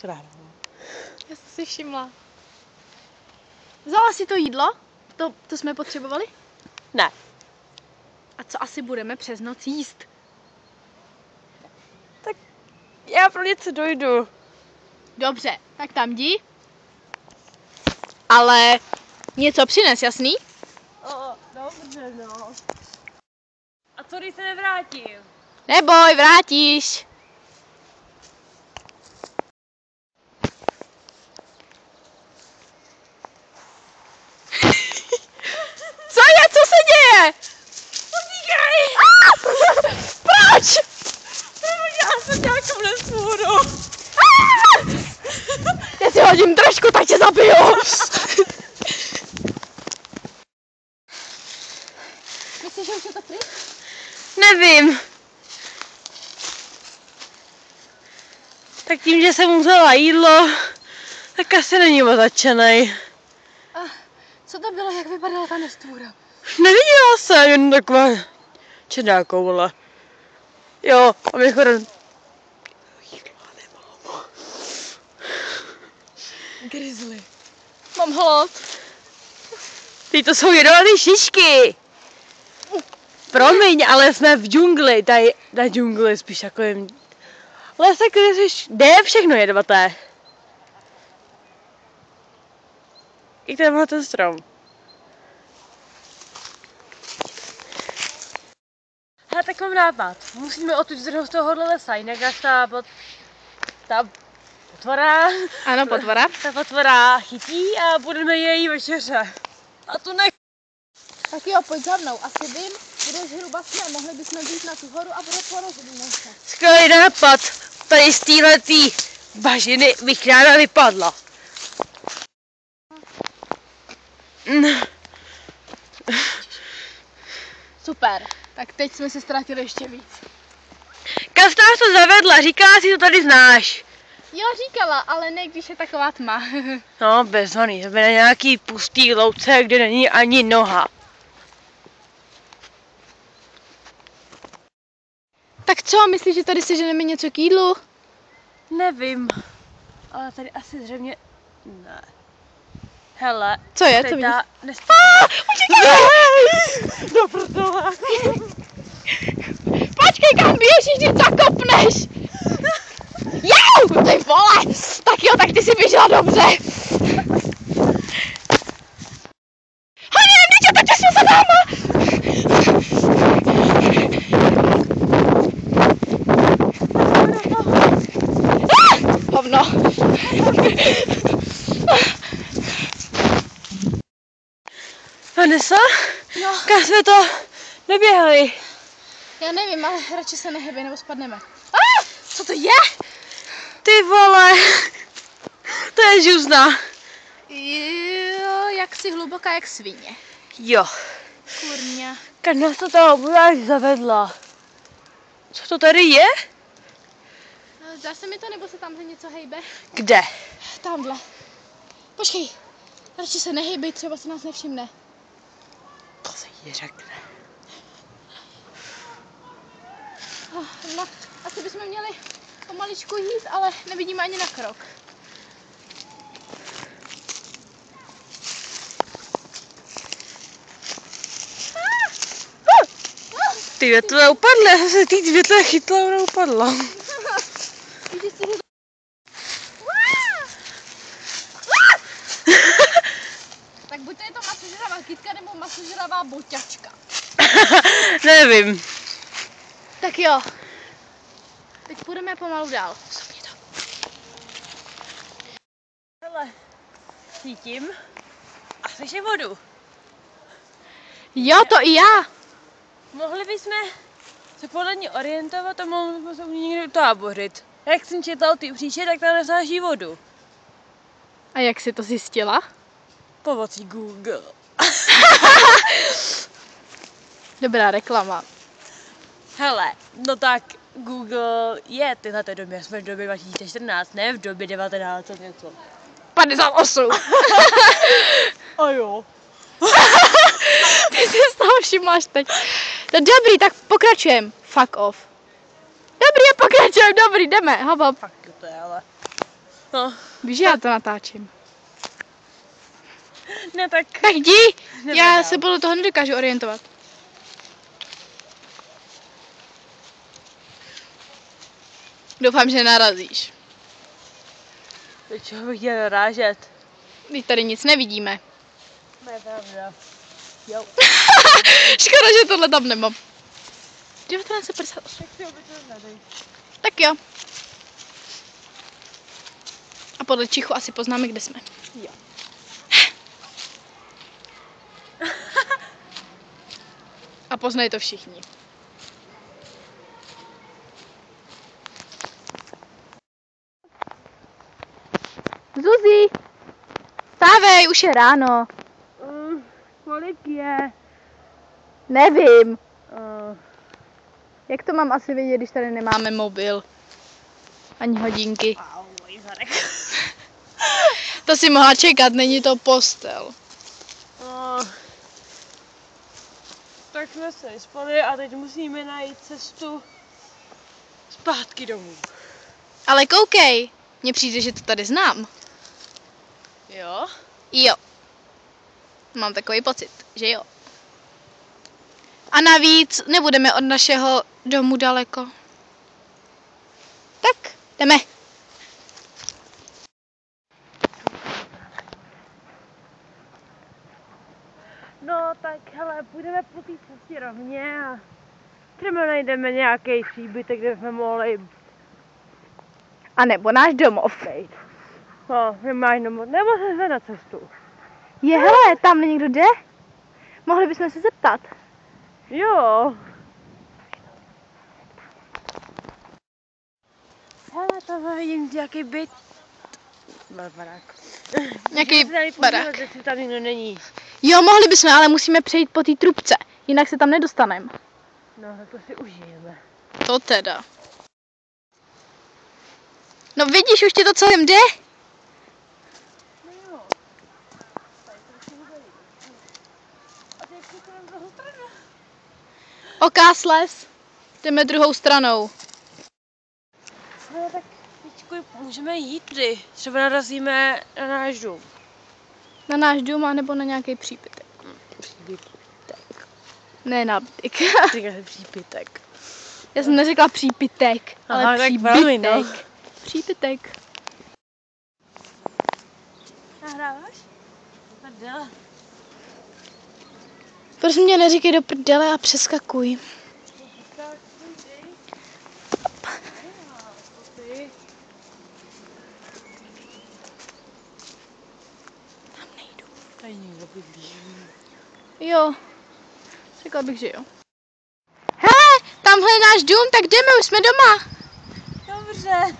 Já jsem si všimla. Vzala si to jídlo? To jsme potřebovali? Ne. A co asi budeme přes noc jíst? Tak já pro něco dojdu. Dobře, tak tam jdi. Ale něco přines, jasný? Dobře, no. A co když se nevrátím? Neboj, vrátíš. Co je? Co se děje? Utíkej! Proč? Já jsem nějakou nesmůru. Já si hodím trošku, tak tě zabiju. Myslíš, že už je to pryč? Nevím. Tak tím, že jsem vzala jídlo, tak asi není moc nadšenej. A co to bylo, jak vypadala ta nestvůra? Neviděla jsem, jen taková černá koule. Jo, a mimochodem... Jídlo nemám. Grizzly. Mám hlad. Ty to jsou jedovaté šišky. Promiň, ale jsme v džungli, tady na džungli spíš takovým... Les, kde je všechno jedovaté. I tenhle ten strom. Hele, tak mám nápad. Musíme odtud zdrhnout z tohohle lesa, jinak až ta potvora... Ano, potvora. Ta potvora chytí a budeme její večeře. A tu nech... Tak jo, pojď za mnou. Asi vím, kde zhruba jsme. Mohli bychom jít na tu horu a porozhodíme se. Skvělý nápad. Tady z téhletý bažiny bych ráda vypadla. Super. Tak teď jsme se ztratili ještě víc. Kam jsi nás to zavedla? Říkala si, to tady znáš. Jo, říkala, ale ne, když je taková tma. No, bezvaný. Jsme na nějaký pustý louce, kde není ani noha. Tak co, myslíš, že tady seženeme něco k jídlu? Nevím. Ale tady asi zřejmě... Ne. Hele. Co je, co vidíš? Utíkej! Do prdele. Počkej, kam běžíš, když zakopneš? Jau, ty vole! Tak jo, tak ty si běžela dobře. Honě, dítě, tak jsme za náma! Hovno. Vanessa? No. Kam jsme to neběhali? Já nevím, ale radši se nehybej, nebo spadneme. Co to je? Ty vole, to je žuzna. Jo, jak si hluboká, jak svině. Jo. Kurňa. Kam nás to tam obráž zavedla? Co to tady je? Zdá se mi to, nebo se tamhle něco hejbe? Kde? Tamhle. Počkej, radši se nehejbej, třeba se nás nevšimne. To se jí řekne. No, asi bychom měli pomaličku jít, ale nevidíme ani na krok. Ty větve upadly, já jsem se ty větve chytla a ona upadla. Tak buď to je to masožravá kytka nebo masožravá boťačka. Nevím. Tak jo. Teď půjdeme pomalu dál. Hele, cítím a slyším vodu. Jo, to i já. Mohli bychom se podle ní orientovat a mohli bychom se u ní někde utábořit. Jak jsem četla o ty příče, tak tam nesnáší vodu. A jak jsi to zjistila? Pomocí Google. Dobrá reklama. Hele, no tak Google je v téhleté době, jsme v době 2014, ne v době 19 něco. 58. A jo. Ty si z toho všimláš teď. No dobrý, tak pokračujem. Fuck off. Dobrý, pokračujem, dobrý, jdeme, hop, hop. Fakt to je, ale. No. Víš, že já to natáčím. Ne, tak... Tak jdi, Jdeme já dál. se podle toho nedokážu orientovat. Doufám, že narazíš. Teď čeho bych chtěl narážet? Teď tady nic nevidíme. Ne, pravda. Jo. Škoda, že tohle tam nemám. 1958. Tak si obyčej nadej. Tak jo. A podle čichu asi poznáme, kde jsme. Jo. A poznají to všichni. Zuzi! Stávej, už je ráno. Kolik je? Nevím. Jak to mám asi vědět, když tady nemáme mobil? Ani hodinky. Au, můj zadek. To si mohla čekat, není to postel. Tak jsme se vyspali a teď musíme najít cestu zpátky domů. Ale koukej, mně přijde, že to tady znám. Jo? Jo. Mám takový pocit, že jo. A navíc nebudeme od našeho domu daleko. Tak, jdeme. No tak hele, půjdeme po té cestě rovně a třeba najdeme nějaký příbytek, kde jsme mohli A nebo náš domov. být. No, nebo jsme na cestu. Je, hele, tam někdo jde? Mohli bychom se zeptat. Jo. Hele, tam vidím nějaký byt. Barák. Nějaký barák. Jestli tam nikdo není. Jo, mohli bychom, ale musíme přejít po té trubce. Jinak se tam nedostaneme. No, tak to si užijeme. To teda. No vidíš, už ti to celém jde? No jo. Tady to musíme dojít. A teď si to na druhou stranu. Okás les. Jdeme druhou stranou. No tak, Víčku, můžeme jít kdy? Třeba narazíme na náš dům. Na náš dům, anebo na nějaký příbytek. Příbytek. Ne nábytek. Říkáš příbytek. Já jsem neřekla přípitek, Aha, ale tak příbytek. velmi, no. Příbytek. Nahráváš? Prdele. Prosím tě, neříkej do prdele a přeskakuj. Tak, půjdej. Ty. Tam nejdu. Tady někdo bydlí. Jo, řekla bych, že jo. Hele, tamhle je náš dům, tak jdeme, už jsme doma. Dobře.